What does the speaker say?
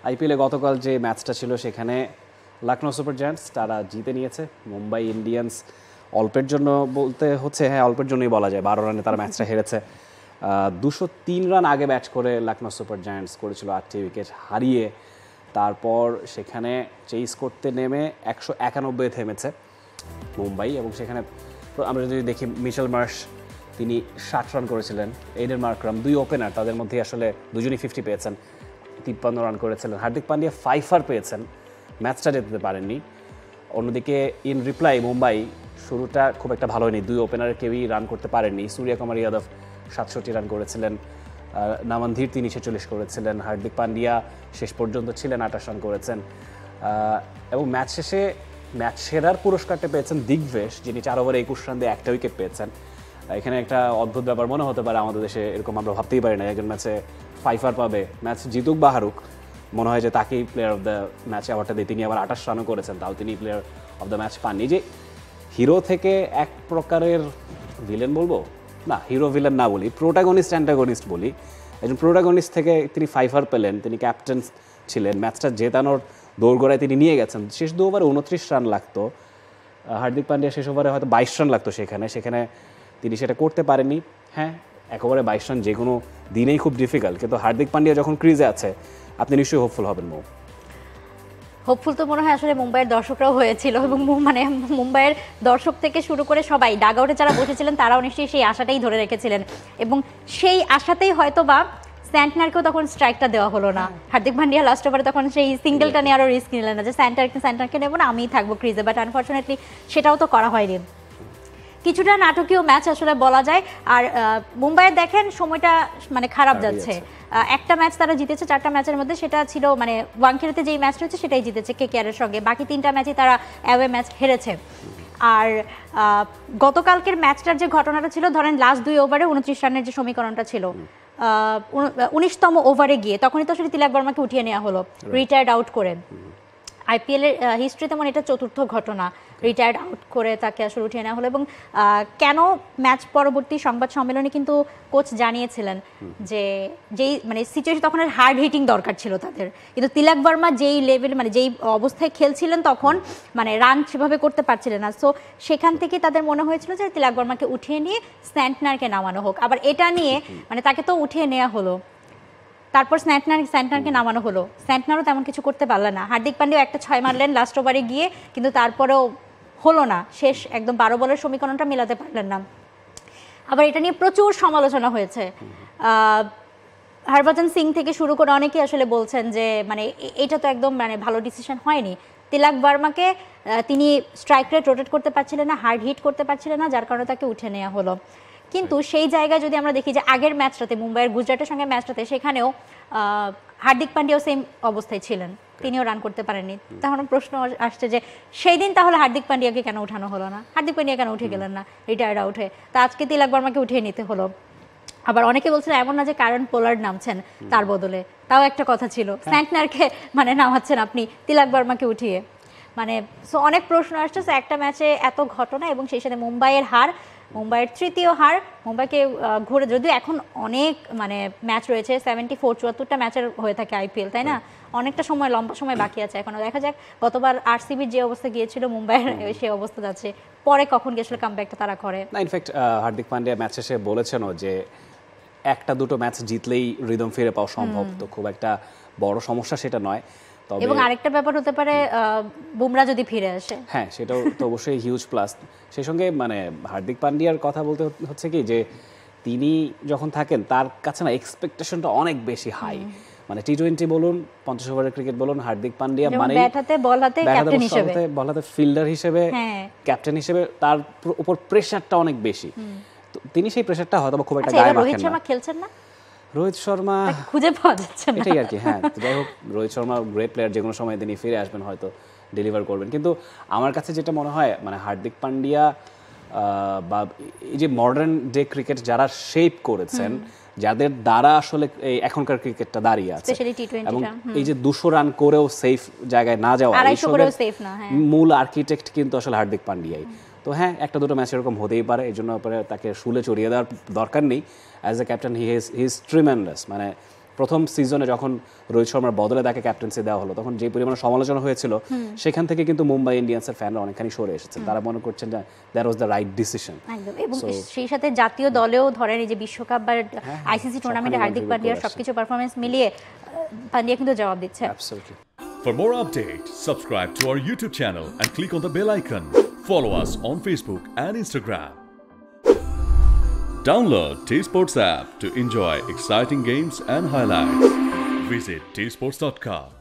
আইপিএলে গতকাল যে ম্যাচটা ছিল সেখানে লখনৌ সুপার জায়ান্টস তারা জিতে নিয়েছে। মুম্বাই ইন্ডিয়ান্স অল্পের জন্য বলতে হচ্ছে, হ্যাঁ অল্পের জন্যই বলা যায়, 12 রানে তারা ম্যাচটা হেরেছে। 203 রান আগে ব্যাট করে লখনৌ সুপার জায়ান্টস করেছিল 8টি উইকেট হারিয়ে, তারপর সেখানে চেইস করতে নেমে 191 থেমেছে মুম্বাই। এবং সেখানে আমরা যদি দেখি মিচেল মার্শ তিনি 60 রান করেছিলেন, এইডেন মার্করাম 2 ওপেনার, তাদের মধ্যে আসলে দুজনই 50 পেয়েছেন, 53 রান করেছিলেন। হার্দিক পান্ডিয়া 5 পেয়েছেন, ম্যাচটা জিততে পারেননি। অন্যদিকে ইন রিপ্লাই মুম্বাই শুরুটা খুব একটা ভালো হয়নি, 2 ওপেনারের কেউই রান করতে পারেননি। সূর্যকুমার যাদব 67 রান করেছিলেন, নামানধীর তিনি 46 করেছিলেন, হার্দিক পান্ডিয়া শেষ পর্যন্ত ছিলেন 28 রান করেছেন। এবং ম্যাচ শেষে ম্যাচ সেরার পুরস্কারটা পেয়েছেন দিগ্বেশ, যিনি 4 ওভারে 21 রান দিয়ে 1টা উইকেট পেয়েছেন। এখানে একটা অদ্ভুত ব্যাপার মনে হতে পারে, আমাদের দেশে এরকম আমরা ভাবতেই পারি না একজন ম্যাচে 5 পাবে, ম্যাচ জিতুক বা হারুক, মনে হয় যে তাকেই প্লেয়ার অফ দ্য ম্যাচ অ্যাওয়ার্ডটা দিয়ে। তিনি আবার 28 রানও করেছেন, তাও তিনি প্লেয়ার অফ দ্য ম্যাচ পাননি। যে হিরো থেকে এক প্রকারের ভিলেন বলবো না, হিরো ভিলেন না বলি, প্রোটাগনিস্ট অ্যান্টাগনিস্ট বলি। একজন প্রোটাগনিস্ট থেকে তিনি 5 পেলেন, তিনি ক্যাপ্টেন ছিলেন, ম্যাচটা জেতানোর দৌড়গড়ায় তিনি নিয়ে গেছেন। শেষ 2 ওভারে 29 রান লাগতো, হার্দিক পান্ডিয়া শেষ ওভারে হয়তো 22 রান লাগতো, সেখানে তিনি সেটা করতে পারেননি। হ্যাঁ, এক ওভারে 22 রান যে কোনো দিনেই খুব ডিফিকাল্ট, কিন্তু হার্দিক পান্ডিয়া যখন ক্রিজে আছে আপনি নিশ্চয়ই হোপফুল হবেন। হোপফুল তো মনে হয় আসলে মুম্বাইয়ের দর্শকরাও হয়েছিল, এবং মানে মুম্বাইয়ের দর্শক থেকে শুরু করে সবাই ডাগ আউটে যারা বসেছিলেন তারাও নিশ্চয়ই সেই আশাটাই ধরে রেখেছিলেন, এবং সেই আশাতেই হয়তো বা স্যান্টনারকেও তখন স্ট্রাইকটা দেওয়া হলো না। হার্দিক পান্ডিয়া লাস্ট ওভারে তখন সেই সিঙ্গেলটা নেওয়ারও রিস্ক নিলেন না, যে স্যান্টনারকে নেবো না, আমিই থাকবো ক্রিজে, বাট আনফর্চুনেটলি সেটাও তো করা হয়নি। কিছুটা নাটকীয় ম্যাচ আসলে বলা যায়। আর মুম্বাইয়ের দেখেন সময়টা মানে খারাপ যাচ্ছে, একটা ম্যাচ তারা জিতেছে 4টা ম্যাচের মধ্যে, সেটা ছিল মানে ওয়াংখেড়েতে যেই ম্যাচ রয়েছে সেটাই জিতেছে কেকেআরের সঙ্গে, বাকি 3টা ম্যাচই তারা অ্যাওয়ে ম্যাচ হেরেছে। আর গতকালকের ম্যাচটার যে ঘটনাটা ছিল, ধরেন লাস্ট 2 ওভারে 29 রানের যে সমীকরণটা ছিল, 19তম ওভারে গিয়ে তখনই তো আসলে তিলক বর্মাকে উঠিয়ে নেওয়া হলো রিটায়ার্ড আউট করে। আইপিএলের হিস্ট্রিতে মানে এটা 4র্থ ঘটনা, রিটায়ার্ড আউট করে তাকে আসলে উঠিয়ে নেওয়া হলো। এবং কেন ম্যাচ পরবর্তী সংবাদ সম্মেলনে কিন্তু কোচ জানিয়েছিলেন যে যেই মানে সিচুয়েশন তখন হার্ড হিটিং দরকার ছিল তাদের, কিন্তু তিলক বর্মা যেই লেভেল মানে যেই অবস্থায় খেলছিলেন তখন মানে রান সেভাবে করতে পারছিলেন না। সো সেখান থেকে তাদের মনে হয়েছিল যে তিলক বর্মাকে উঠিয়ে নিয়ে স্যান্টনারকে নামানো হোক। আবার এটা নিয়ে মানে তাকে তো উঠিয়ে নেওয়া হলো, তারপর স্যান্টনারকে নামানো হলো, স্যান্টনারও তেমন কিছু করতে পারলেন না। হার্দিক পান্ডিয়া একটা 6 মারলেন লাস্ট ওভারে গিয়ে, কিন্তু তারপরেও হলো না, শেষ একদম 12 বলের সমীকরণটা মেলাতে পারলেন না। আবার এটা নিয়ে প্রচুর সমালোচনা হয়েছে, হরভজন সিং থেকে শুরু করে অনেকেই আসলে বলছেন যে মানে এটা তো একদম মানে ভালো ডিসিশন হয়নি। তিলক বর্মাকে তিনি স্ট্রাইক রেট রোটেট করতে পারছিলেন না, হার্ড হিট করতে পারছিলেন না, যার কারণে তাকে উঠে নেওয়া হলো। কিন্তু সেই জায়গায় যদি আমরা দেখি যে আগের ম্যাচটাতে মুম্বাইয়ের গুজরাটের সঙ্গে ম্যাচটাতে, সেখানেও হার্দিক পান্ডিয়াও সেম অবস্থায় ছিলেন, তিনিও রান করতে পারেননি। তখন প্রশ্ন আসছে যে সেই দিন তাহলে হার্দিক পান্ডিয়াকে কেন উঠানো হলো না, হার্দিক পান্ডিয়া কেন উঠে গেলেন না রিটায়ার্ড আউট হয়ে, তা আজকে তিলক বর্মাকে উঠিয়ে নিতে হলো। আবার অনেকে বলছেন এমন না যে কারণ পোলার্ড নামছেন তার বদলে, তাও একটা কথা ছিল, স্যান্টনারকে মানে নামাচ্ছেন আপনি তিলক বর্মাকে উঠিয়ে, মানে সো অনেক প্রশ্ন আসছে। একটা ম্যাচে এত ঘটনা এবং সেই সাথে মুম্বাইয়ের হার, মুম্বাইয়ের 3য় হার, মুম্বাইকে ঘুরে, যদিও এখন অনেক মানে ম্যাচ রয়েছে, 74-74টা ম্যাচের হয়ে থাকে আইপিএল, তাই না, অনেকটা সময় লম্বা সময় বাকি আছে এখনো। দেখা যাক গতবার আরসিবির যে অবস্থা গিয়েছিল মুম্বাইয়ের সেই অবস্থা যাচ্ছে, পরে কখন গেছিল কামব্যাকটা তারা করে না। ইনফ্যাক্ট হার্দিক পান্ডিয়া ম্যাচ শেষে বলেছেনও যে 1-2 ম্যাচ জিতলেই রিদম ফিরে পাওয়া সম্ভব, তো খুব একটা বড় সমস্যা সেটা নয়। এবং আরেকটা ব্যাপার হতে পারে বুমরা যদি ফিরে আসে, হ্যাঁ সেটাও তো অবশ্যই হিউজ প্লাস। সেই সঙ্গে মানে হার্দিক পান্ডিয়ার কথা বলতে হচ্ছে কি যে তিনি যখন থাকেন তার কাছে না এক্সপেকটেশনটা অনেক বেশি হাই, মানে টি20 বলুন 50 ওভারের ক্রিকেট বলুন, হার্দিক পান্ডিয়া মানে ব্যাট হাতে বল হাতে ক্যাপ্টেন হিসেবে, বল হাতে ফিল্ডার হিসেবে, ক্যাপ্টেন হিসেবে তার উপর প্রেসারটা অনেক বেশি, তো তিনি সেই প্রেসারটা হয়তো খুব একটা গায়ে মাখেন না। রোহিত শর্মা খেলছেন না, রোহিত শর্মা খুঁজে পাওয়া যাচ্ছে না, এটাই আর কি। হ্যাঁ যাই হোক, রোহিত শর্মা গ্রেট প্লেয়ার, যে কোনো সময় তিনি ফিরে আসবেন, হয়তো ডেলিভার করবেন। কিন্তু আমার কাছে যেটা মনে হয় মানে হার্দিক পান্ডিয়া বা এই যে মডার্ন ডে ক্রিকেট যারা শেপ করেছেন, যাদের দ্বারা আসলে এই এখনকার ক্রিকেটটা দাঁড়িয়ে আছে, এবং এই যে 200 রান করেও সেফ জায়গায় না যাওয়া, মূল আর্কিটেক্ট কিন্তু আসলে হার্দিক পান্ডিয়াই। তো হ্যাঁ, 1-2 ম্যাচ এরকম হতেই পারে, এই জন্য তাকে শুলে চড়িয়ে দেওয়ার দরকার নেই। As a captain he is tremendous, মানে প্রথম সিজনে যখন রোহিত শর্মার বদলে তাকে ক্যাপ্টেন্সি দেওয়া হলো তখন যে পরিমাণ সমালোচনা হয়েছিল সেখান থেকে কিন্তু মুম্বাই ইন্ডিয়ান্সের ফ্যানরা অনেকখানি সরে এসেছেন, তারা মনে করছেন যে that was the right decision. একদম, এবং সেই সাথে জাতীয় দলেও ধরেন এই যে বিশ্বকাপ বা আইসিসি টুর্নামেন্টে হার্দিক পান্ডিয়ার সবকিছু পারফরমেন্স মিলিয়ে পান্ডিয়া কিন্তু জবাব দিচ্ছে। Absolutely. For more updates, subscribe to our YouTube channel and click on the bell icon. Follow us on Facebook and Instagram. Download T-Sports app to enjoy exciting games and highlights. Visit tsports.com.